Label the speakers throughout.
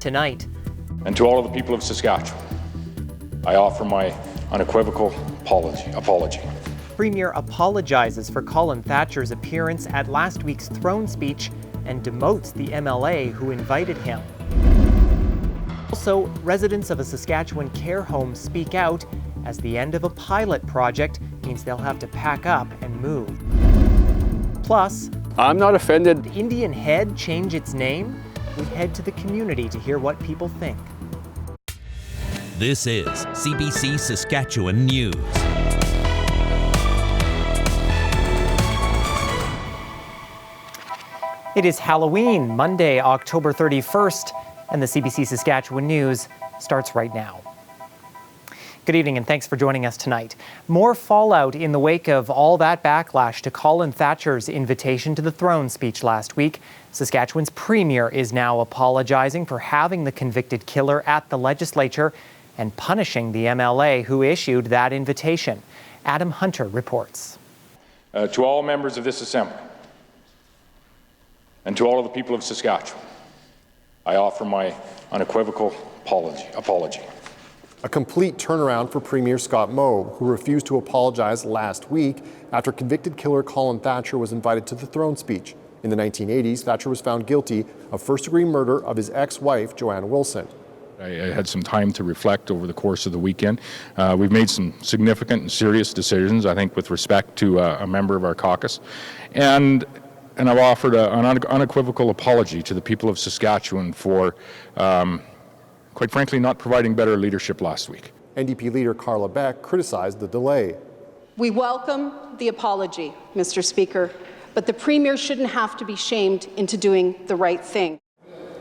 Speaker 1: tonight.
Speaker 2: And to all of the people of Saskatchewan, I offer my unequivocal apology.
Speaker 1: Premier apologizes for Colin Thatcher's appearance at last week's throne speech and demotes the MLA who invited him. Also, residents of a Saskatchewan care home speak out as the end of a pilot project means they'll have to pack up and move. Plus,
Speaker 3: I'm not offended.
Speaker 1: Did Indian Head change its name? We head to the community to hear what people think.
Speaker 4: This is CBC Saskatchewan News.
Speaker 1: It is Halloween, Monday, October 31st, and the CBC Saskatchewan News starts right now. Good evening and thanks for joining us tonight. More fallout in the wake of all that backlash to Colin Thatcher's invitation to the throne speech last week. Saskatchewan's premier is now apologizing for having the convicted killer at the legislature and punishing the MLA who issued that invitation. Adam Hunter reports.
Speaker 2: To all members of this assembly, and to all of the people of Saskatchewan, I offer my unequivocal apology.
Speaker 5: A complete turnaround for Premier Scott Moe, who refused to apologize last week after convicted killer Colin Thatcher was invited to the throne speech. In the 1980s, Thatcher was found guilty of first-degree murder of his ex-wife, Joanne Wilson.
Speaker 2: I had some time to reflect over the course of the weekend. We've made some significant and serious decisions, I think, with respect to a member of our caucus. And I've offered an unequivocal apology to the people of Saskatchewan for, quite frankly, not providing better leadership last week.
Speaker 5: NDP leader Carla Beck criticized the delay.
Speaker 6: We welcome the apology, Mr. Speaker, but the Premier shouldn't have to be shamed into doing the right thing.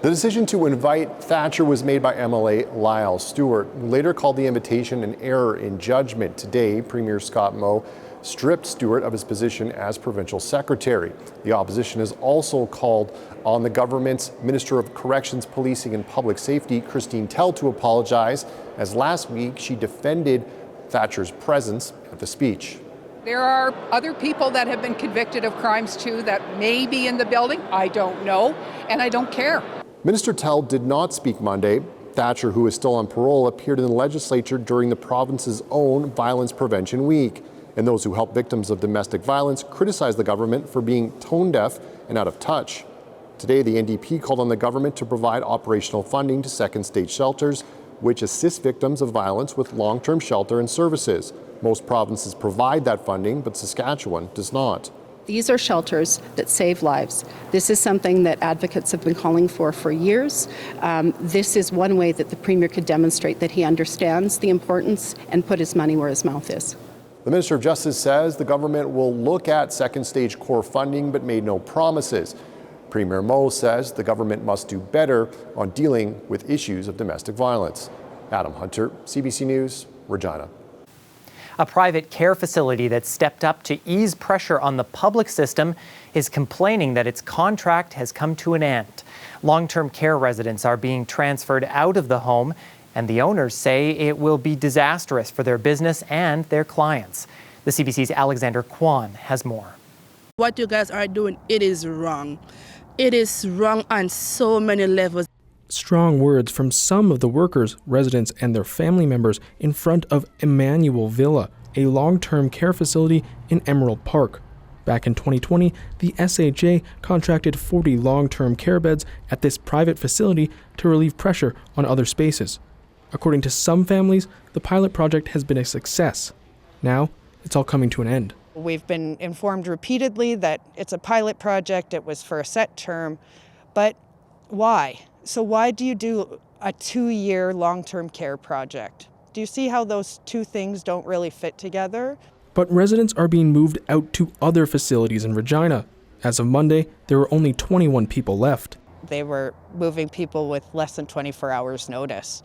Speaker 5: The decision to invite Thatcher was made by MLA Lyle Stewart, who later called the invitation an error in judgment. Today, Premier Scott Moe stripped Stewart of his position as provincial secretary. The opposition has also called on the government's Minister of Corrections, Policing and Public Safety, Christine Tell, to apologize, as last week she defended Thatcher's presence at the speech.
Speaker 7: There are other people that have been convicted of crimes too that may be in the building. I don't know, and I don't care.
Speaker 5: Minister Tell did not speak Monday. Thatcher, who is still on parole, appeared in the legislature during the province's own Violence Prevention Week. And those who help victims of domestic violence criticized the government for being tone-deaf and out of touch. Today, the NDP called on the government to provide operational funding to second-stage shelters, which assist victims of violence with long-term shelter and services. Most provinces provide that funding, but Saskatchewan does not.
Speaker 6: These are shelters that save lives. This is something that advocates have been calling for years. This is one way that the Premier could demonstrate that he understands the importance and put his money where his mouth is.
Speaker 5: The Minister of Justice says the government will look at second-stage core funding, but made no promises. Premier Moe says the government must do better on dealing with issues of domestic violence. Adam Hunter, CBC News, Regina.
Speaker 1: A private care facility that stepped up to ease pressure on the public system is complaining that its contract has come to an end. Long-term care residents are being transferred out of the home, and the owners say it will be disastrous for their business and their clients. The CBC's Alexander Kwan has more.
Speaker 8: What you guys are doing, it is wrong. It is wrong on so many levels.
Speaker 9: Strong words from some of the workers, residents, and their family members in front of Emmanuel Villa, a long-term care facility in Emerald Park. Back in 2020, the SHA contracted 40 long-term care beds at this private facility to relieve pressure on other spaces. According to some families, the pilot project has been a success. Now, it's all coming to an end.
Speaker 10: We've been informed repeatedly that it's a pilot project, it was for a set term, but why? So why do you do a 2-year long-term care project? Do you see how those two things don't really fit together?
Speaker 9: But residents are being moved out to other facilities in Regina. As of Monday, there were only 21 people left.
Speaker 10: They were moving people with less than 24 hours notice.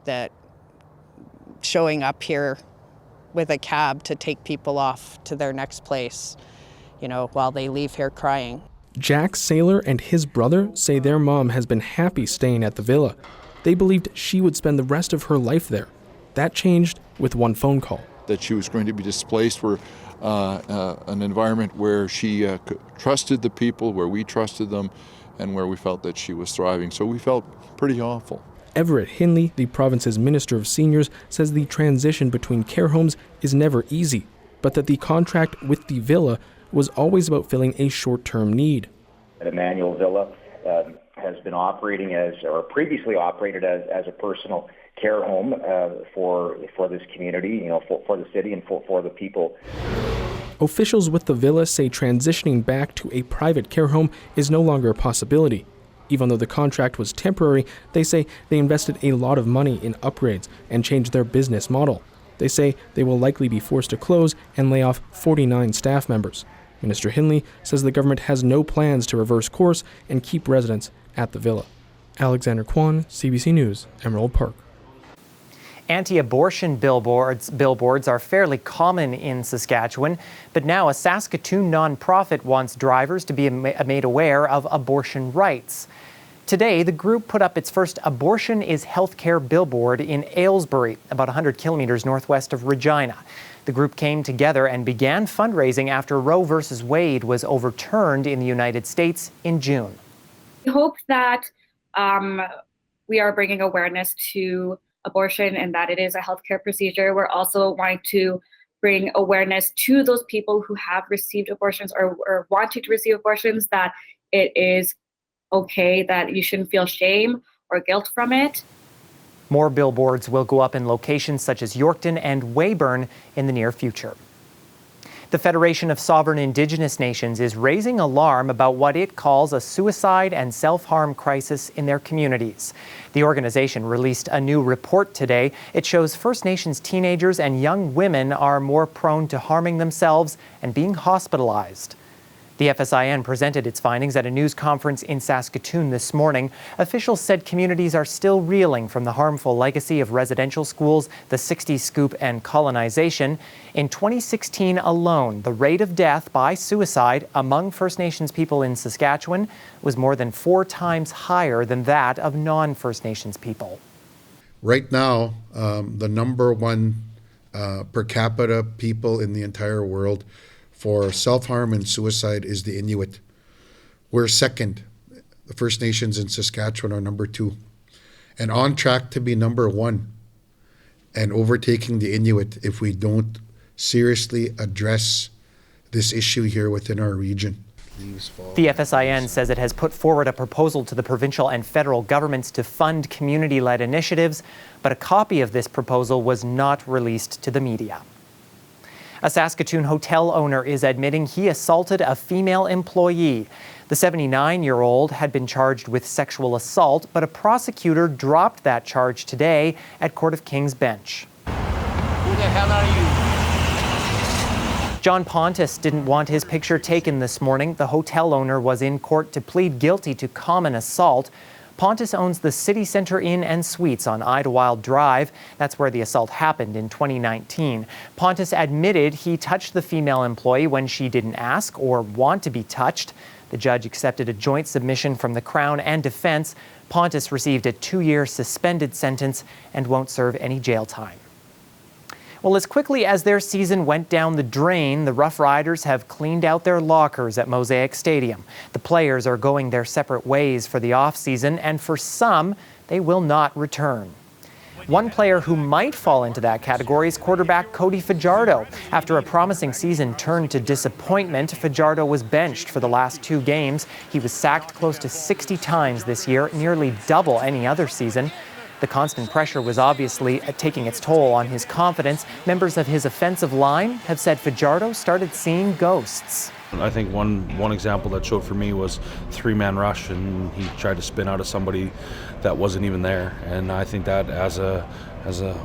Speaker 10: That showing up here with a cab to take people off to their next place, while they leave here crying.
Speaker 9: Jack Saylor and his brother say their mom has been happy staying at the villa. They believed she would spend the rest of her life there. That changed with one phone call.
Speaker 3: that she was going to be displaced, were an environment where she trusted the people, where we trusted them, and where we felt that she was thriving. So we felt pretty awful.
Speaker 9: Everett Hinley, the province's Minister of Seniors, says the transition between care homes is never easy, but that the contract with the villa was always about filling a short-term need.
Speaker 11: The Emmanuel Villa has been operating or previously operated as a personal care home for this community, for the city and for the people.
Speaker 9: Officials with the villa say transitioning back to a private care home is no longer a possibility. Even though the contract was temporary, they say they invested a lot of money in upgrades and changed their business model. They say they will likely be forced to close and lay off 49 staff members. Minister Hinley says the government has no plans to reverse course and keep residents at the villa. Alexander Kwan, CBC News, Emerald Park.
Speaker 1: Anti-abortion billboards are fairly common in Saskatchewan, but now a Saskatoon nonprofit wants drivers to be made aware of abortion rights. Today, the group put up its first Abortion is Healthcare billboard in Aylesbury, about 100 kilometers northwest of Regina. The group came together and began fundraising after Roe v. Wade was overturned in the United States in June.
Speaker 12: We hope that we are bringing awareness to abortion and that it is a healthcare procedure. We're also wanting to bring awareness to those people who have received abortions or wanting to receive abortions, that it is okay, that you shouldn't feel shame or guilt from it.
Speaker 1: More billboards will go up in locations such as Yorkton and Weyburn in the near future. The Federation of Sovereign Indigenous Nations is raising alarm about what it calls a suicide and self-harm crisis in their communities. The organization released a new report today. It shows First Nations teenagers and young women are more prone to harming themselves and being hospitalized. The FSIN presented its findings at a news conference in Saskatoon this morning. Officials said communities are still reeling from the harmful legacy of residential schools, the 60s scoop, and colonization. In 2016 alone, the rate of death by suicide among First Nations people in Saskatchewan was more than 4 times higher than that of non-First Nations people.
Speaker 13: Right now, the number one per capita people in the entire world for self-harm and suicide is the Inuit. We're second. The First Nations in Saskatchewan are number 2. And on track to be number 1 and overtaking the Inuit if we don't seriously address this issue here within our region.
Speaker 1: The FSIN says it has put forward a proposal to the provincial and federal governments to fund community-led initiatives, but a copy of this proposal was not released to the media. A Saskatoon hotel owner is admitting he assaulted a female employee. The 79-year-old had been charged with sexual assault, but a prosecutor dropped that charge today at Court of King's bench.
Speaker 14: Who the hell are you?
Speaker 1: John Pontus didn't want his picture taken this morning. The hotel owner was in court to plead guilty to common assault. Pontus owns the City Centre Inn and Suites on Idlewild Drive. That's where the assault happened in 2019. Pontus admitted he touched the female employee when she didn't ask or want to be touched. The judge accepted a joint submission from the Crown and defense. Pontus received a 2-year suspended sentence and won't serve any jail time. Well, as quickly as their season went down the drain, the Rough Riders have cleaned out their lockers at Mosaic Stadium. The players are going their separate ways for the off-season, and for some, they will not return. One player who might fall into that category is quarterback Cody Fajardo. After a promising season turned to disappointment, Fajardo was benched for the last 2 games. He was sacked close to 60 times this year, nearly double any other season. The constant pressure was obviously taking its toll on his confidence. Members of his offensive line have said Fajardo started seeing ghosts.
Speaker 15: I think one example that showed for me was 3-man rush, and he tried to spin out of somebody that wasn't even there. And I think that as a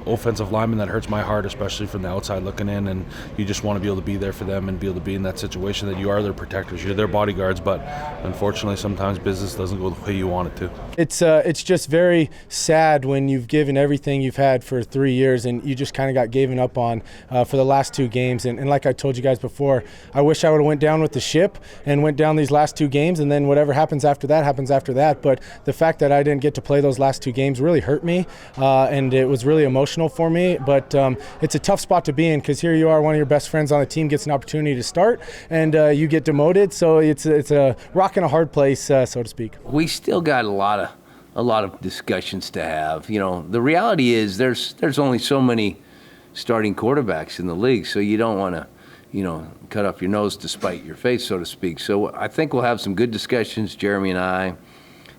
Speaker 15: offensive lineman, that hurts my heart, especially from the outside looking in, and you just want to be able to be there for them and be able to be in that situation that you are their protectors, you're their bodyguards, but unfortunately sometimes business doesn't go the way you want it to.
Speaker 16: It's just very sad when you've given everything you've had for 3 years and you just kind of got given up on for the last 2 games. And like I told you guys before, I wish I would have went down with the ship and went down these last 2 games, and then whatever happens after that happens after that. But the fact that I didn't get to play those last 2 games really hurt me, and it was really really emotional for me, but it's a tough spot to be in because here you are, one of your best friends on the team gets an opportunity to start, and you get demoted, so it's a rock and a hard place, so to speak.
Speaker 14: We still got a lot of discussions to have. You know, the reality is there's only so many starting quarterbacks in the league, so you don't want to, you know, cut up your nose to spite your face, so to speak. So I think we'll have some good discussions, Jeremy and I,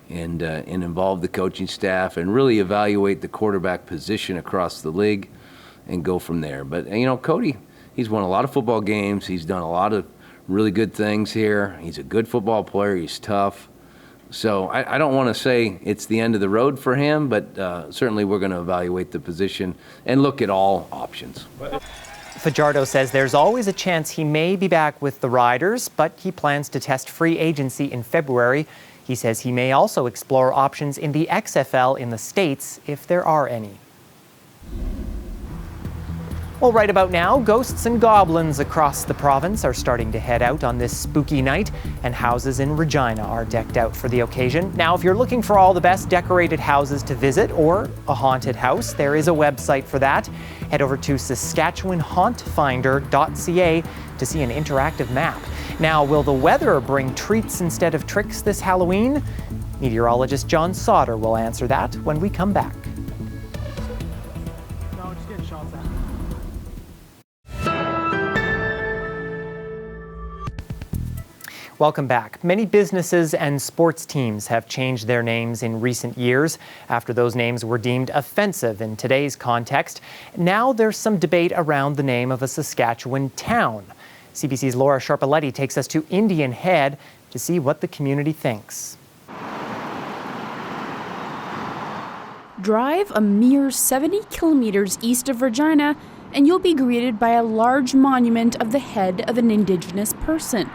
Speaker 14: and involve the coaching staff and really evaluate the quarterback position across the league and go from there. But, you know, Cody, he's won a lot of football games. He's done a lot of really good things here. He's a good football player. He's tough. So I don't want to say it's the end of the road for him, but certainly we're going to evaluate the position and look at all options.
Speaker 1: Fajardo says there's always a chance he may be back with the Riders, but he plans to test free agency in February. He says he may also explore options in the XFL in the States if there are any. Well, right about now, ghosts and goblins across the province are starting to head out on this spooky night, and houses in Regina are decked out for the occasion. Now, if you're looking for all the best decorated houses to visit or a haunted house, there is a website for that. Head over to SaskatchewanHauntFinder.ca to see an interactive map. Now, will the weather bring treats instead of tricks this Halloween? Meteorologist John Sauter will answer that when we come back. Welcome back. Many businesses and sports teams have changed their names in recent years after those names were deemed offensive in today's context. Now there's some debate around the name of a Saskatchewan town. CBC's Laura Sharpaletti takes us to Indian Head to see what the community thinks.
Speaker 17: Drive a mere 70 kilometers east of Regina and you'll be greeted by a large monument of the head of an Indigenous person.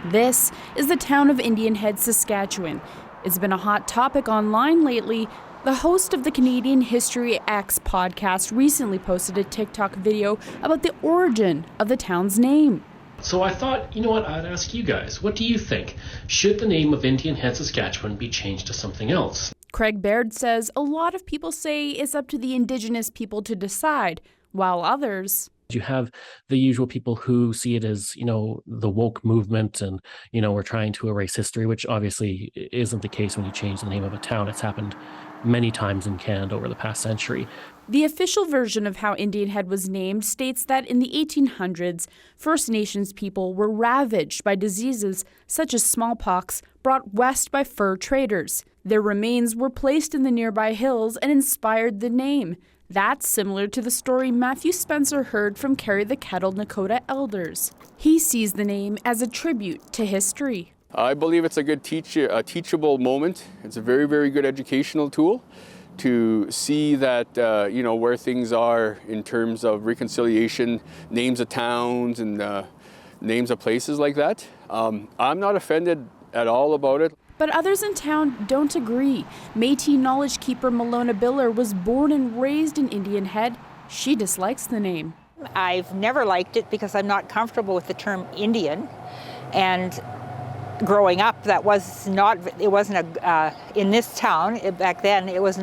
Speaker 17: This is the town of Indian Head, Saskatchewan. It's been a hot topic online lately. The host of the Canadian History X podcast recently posted a TikTok video about the origin of the town's name.
Speaker 18: So I thought, you know what, I'd ask you guys, what do you think? Should the name of Indian Head, Saskatchewan be changed to something else?
Speaker 17: Craig Baird says a lot of people say it's up to the Indigenous people to decide, while others...
Speaker 18: You have the usual people who see it as, you know, the woke movement and, you know, we're trying to erase history, which obviously isn't the case when you change the name of a town. It's happened many times in Canada over the past century.
Speaker 17: The official version of how Indian Head was named states that in the 1800s, First Nations people were ravaged by diseases such as smallpox brought west by fur traders. Their remains were placed in the nearby hills and inspired the name. That's similar to the story Matthew Spencer heard from Carry the Kettle Nakota elders. He sees the name as a tribute to history.
Speaker 19: I believe it's a good teachable moment. It's a very, very good educational tool to see that, you know, where things are in terms of reconciliation, names of towns and names of places like that. I'm not offended at all about it.
Speaker 17: But others in town don't agree. Métis knowledge keeper Malona Biller was born and raised in Indian Head. She dislikes the name.
Speaker 20: I've never liked it because I'm not comfortable with the term Indian. And growing up, that was not, it wasn't in this town, back then, it was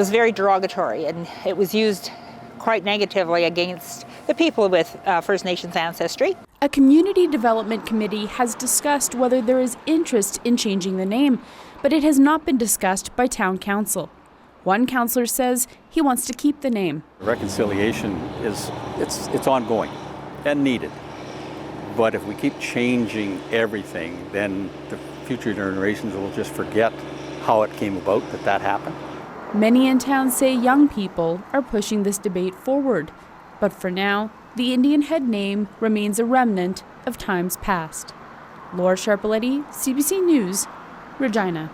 Speaker 20: very derogatory and it was used quite negatively against the people with First Nations ancestry.
Speaker 17: A community development committee has discussed whether there is interest in changing the name, but it has not been discussed by town council. One councillor says he wants to keep the name.
Speaker 21: Reconciliation it's ongoing and needed. But if we keep changing everything, then the future generations will just forget how it came about that happened.
Speaker 17: Many in town say young people are pushing this debate forward. But for now, the Indian Head name remains a remnant of times past. Laura Sharpaletti, CBC News, Regina.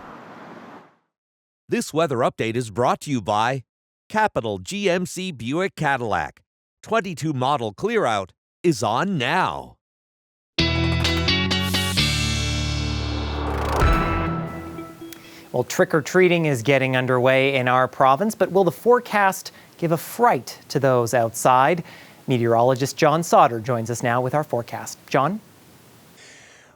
Speaker 4: This weather update is brought to you by Capital GMC Buick Cadillac. 22 model clear-out is on now.
Speaker 1: Well, trick-or-treating is getting underway in our province, but will the forecast give a fright to those outside? Meteorologist John Sauter joins us now with our forecast. John?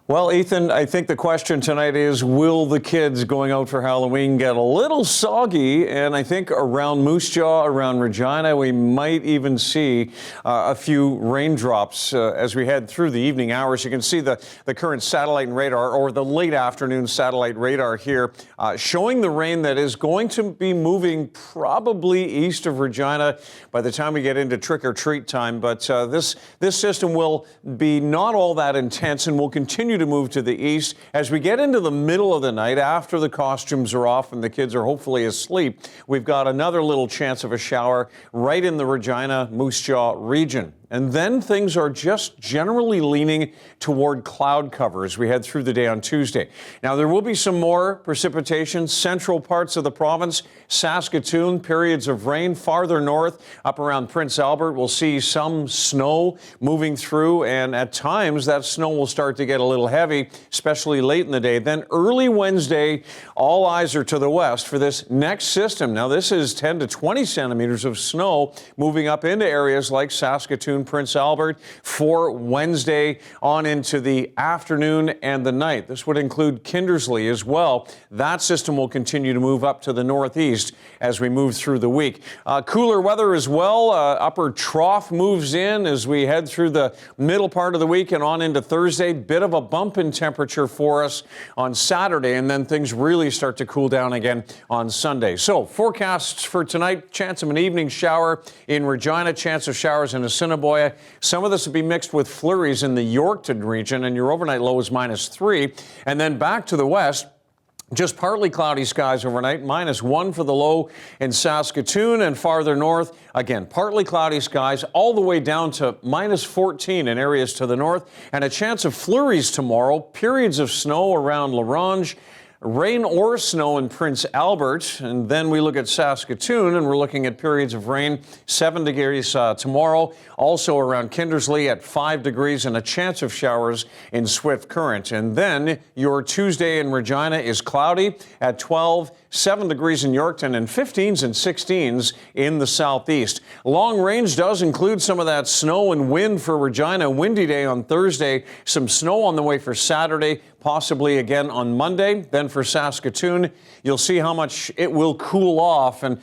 Speaker 2: Well, Ethan, I think the question tonight is, will the kids going out for Halloween get a little soggy? And I think around Moose Jaw, around Regina, we might even see a few raindrops as we head through the evening hours. You can see the current satellite radar, or the late afternoon satellite radar here, showing the rain that is going to be moving probably east of Regina by the time we get into trick-or-treat time. But this system will be not all that intense and will continue to move to the east as we get into the middle of the night after the costumes are off and the kids are hopefully asleep. We've got another little chance of a shower right in the Regina Moose Jaw region. And then things are just generally leaning toward cloud cover as we head through the day on Tuesday. Now, there will be some more precipitation. Central parts of the province, Saskatoon, periods of rain. Farther north, up around Prince Albert, we'll see some snow moving through. And at times, that snow will start to get a little heavy, especially late in the day. Then early Wednesday, all eyes are to the west for this next system. Now, this is 10 to 20 centimeters of snow moving up into areas like Saskatoon, Prince Albert for Wednesday on into the afternoon and the night. This would include Kindersley as well. That system will continue to move up to the northeast as we move through the week. Cooler weather as well. Upper trough moves in as we head through the middle part of the week and on into Thursday. Bit of a bump in temperature for us on Saturday, and then things really start to cool down again on Sunday. So forecasts for tonight: chance of an evening shower in Regina, chance of showers in Assiniboia. Some of this will be mixed with flurries in the Yorkton region, and your overnight low is -3. And then back to the west, just partly cloudy skies overnight, -1 for the low in Saskatoon, and farther north, again, partly cloudy skies all the way down to -14 in areas to the north, and a chance of flurries tomorrow, periods of snow around La Ronge, rain or snow in Prince Albert. And then we look at Saskatoon, and we're looking at periods of rain, 7 degrees tomorrow, also around Kindersley at 5 degrees, and a chance of showers in Swift Current. And then your Tuesday in Regina is cloudy at 12, 7 degrees in Yorkton, and 15s and 16s in the southeast. Long range does include some of that snow and wind for Regina. Windy day on Thursday, some snow on the way for Saturday, possibly again on Monday. Then for Saskatoon, you'll see how much it will cool off. And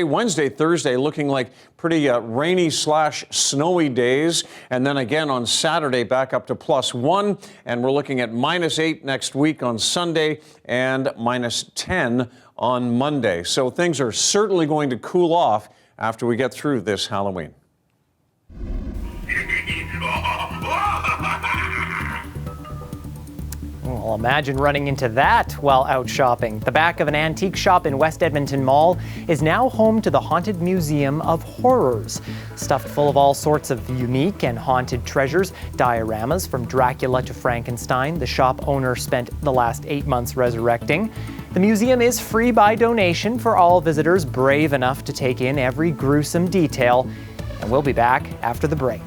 Speaker 2: Wednesday, Thursday, looking like pretty rainy / snowy days. And then again on Saturday, back up to +1. And we're looking at -8 next week on Sunday and -10 on Monday. So things are certainly going to cool off after we get through this Halloween.
Speaker 1: Well, imagine running into that while out shopping. The back of an antique shop in West Edmonton Mall is now home to the Haunted Museum of Horrors. Stuffed full of all sorts of unique and haunted treasures, dioramas from Dracula to Frankenstein, the shop owner spent the last 8 months resurrecting. The museum is free by donation for all visitors brave enough to take in every gruesome detail. And we'll be back after the break.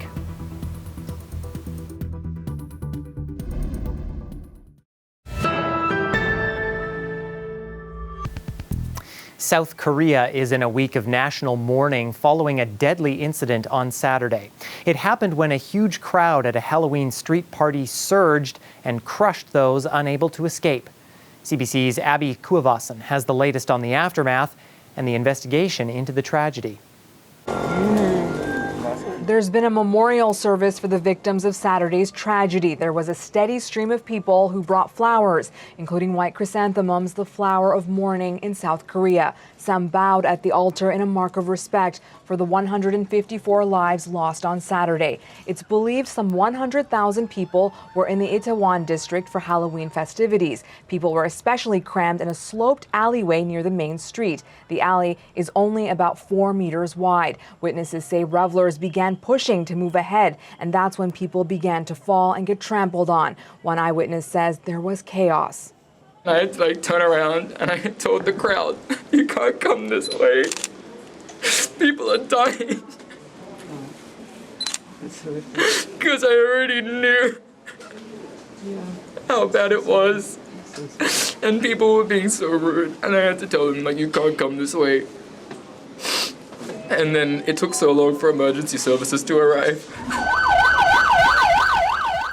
Speaker 1: South Korea is in a week of national mourning following a deadly incident on Saturday. It happened when a huge crowd at a Halloween street party surged and crushed those unable to escape. CBC's Abby Kuavasan has the latest on the aftermath and the investigation into the tragedy.
Speaker 22: There's been a memorial service for the victims of Saturday's tragedy. There was a steady stream of people who brought flowers, including white chrysanthemums, the flower of mourning in South Korea. Some bowed at the altar in a mark of respect for the 154 lives lost on Saturday. It's believed some 100,000 people were in the Itaewon district for Halloween festivities. People were especially crammed in a sloped alleyway near the main street. The alley is only about 4 meters wide. Witnesses say revelers began pushing to move ahead, and that's when people began to fall and get trampled on. One eyewitness says there was chaos.
Speaker 23: I had to turn around and I told the crowd, you can't come this way. People are dying. Because I already knew how bad it was. And people were being so rude. And I had to tell them, you can't come this way. And then it took so long for emergency services to arrive.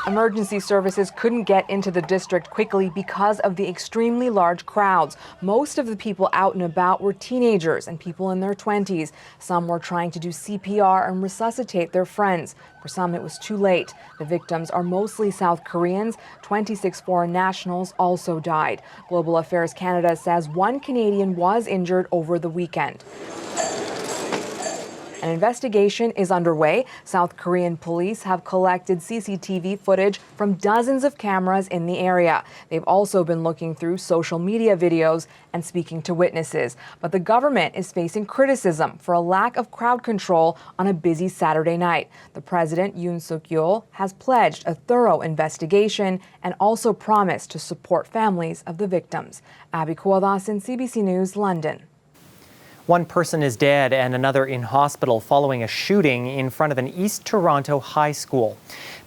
Speaker 22: Emergency services couldn't get into the district quickly because of the extremely large crowds. Most of the people out and about were teenagers and people in their 20s. Some were trying to do CPR and resuscitate their friends. For some, it was too late. The victims are mostly South Koreans. 26 foreign nationals also died. Global Affairs Canada says one Canadian was injured over the weekend. An investigation is underway. South Korean police have collected CCTV footage from dozens of cameras in the area. They've also been looking through social media videos and speaking to witnesses. But the government is facing criticism for a lack of crowd control on a busy Saturday night. The president, Yoon Suk-yeol, has pledged a thorough investigation and also promised to support families of the victims. Abby Kuwadasan, CBC News, London.
Speaker 1: One person is dead and another in hospital following a shooting in front of an East Toronto high school.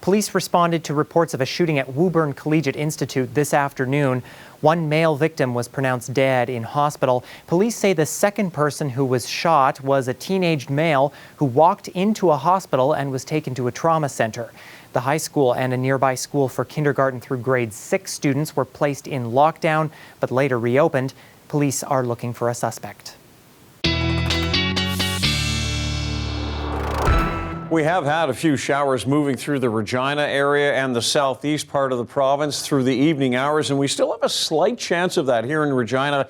Speaker 1: Police responded to reports of a shooting at Woburn Collegiate Institute this afternoon. One male victim was pronounced dead in hospital. Police say the second person who was shot was a teenaged male who walked into a hospital and was taken to a trauma center. The high school and a nearby school for kindergarten through grade 6 students were placed in lockdown but later reopened. Police are looking for a suspect.
Speaker 2: We have had a few showers moving through the Regina area and the southeast part of the province through the evening hours, and we still have a slight chance of that here in Regina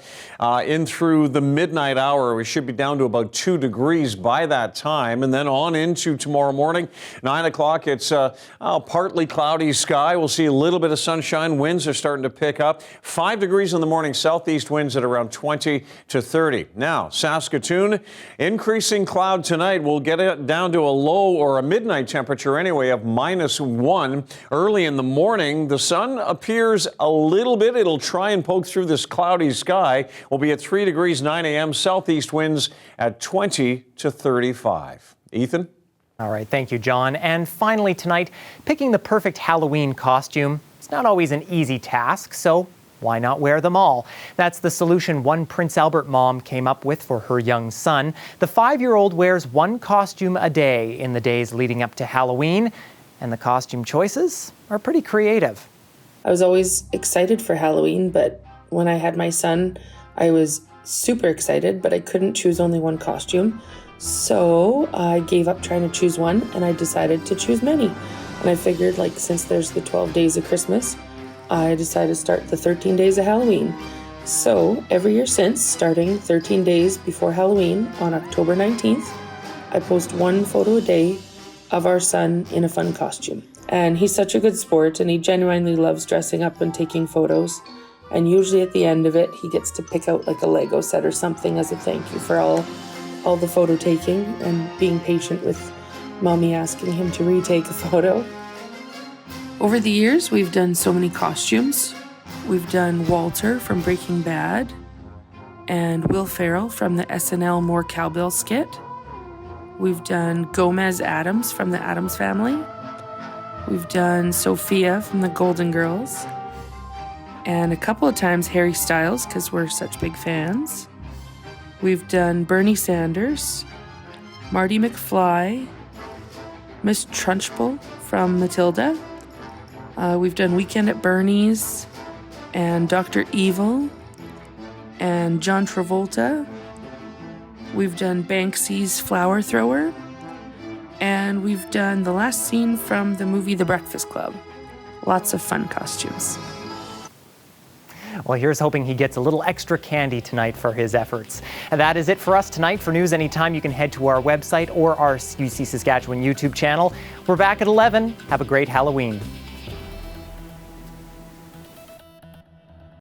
Speaker 2: in through the midnight hour. We should be down to about 2 degrees by that time, and then on into tomorrow morning, 9 o'clock, it's partly cloudy sky. We'll see a little bit of sunshine. Winds are starting to pick up. 5 degrees in the morning, southeast winds at around 20 to 30. Now, Saskatoon, increasing cloud tonight. We'll get it down to a low or a midnight temperature anyway of -1. Early in the morning, the sun appears a little bit. It'll try and poke through this cloudy sky. We'll be at 3 degrees, 9 a.m. Southeast winds at 20 to 35. Ethan?
Speaker 1: All right, thank you, John. And finally tonight, picking the perfect Halloween costume. It's not always an easy task, so why not wear them all? That's the solution one Prince Albert mom came up with for her young son. The 5-year-old wears one costume a day in the days leading up to Halloween, and the costume choices are pretty creative.
Speaker 5: I was always excited for Halloween, but when I had my son, I was super excited, but I couldn't choose only one costume. So I gave up trying to choose one, and I decided to choose many. And I figured, since there's the 12 days of Christmas, I decided to start the 13 days of Halloween. So every year since, starting 13 days before Halloween on October 19th, I post one photo a day of our son in a fun costume. And he's such a good sport, and he genuinely loves dressing up and taking photos. And usually at the end of it, he gets to pick out a Lego set or something as a thank you for all the photo taking and being patient with mommy asking him to retake a photo. Over the years, we've done so many costumes. We've done Walter from Breaking Bad and Will Ferrell from the SNL More Cowbell skit. We've done Gomez Addams from the Addams Family. We've done Sophia from the Golden Girls. And a couple of times Harry Styles, because we're such big fans. We've done Bernie Sanders, Marty McFly, Miss Trunchbull from Matilda. We've done Weekend at Bernie's and Dr. Evil and John Travolta. We've done Banksy's Flower Thrower. And we've done the last scene from the movie The Breakfast Club. Lots of fun costumes.
Speaker 1: Well, here's hoping he gets a little extra candy tonight for his efforts. And that is it for us tonight. For news anytime, you can head to our website or our CBC Saskatchewan YouTube channel. We're back at 11. Have a great Halloween.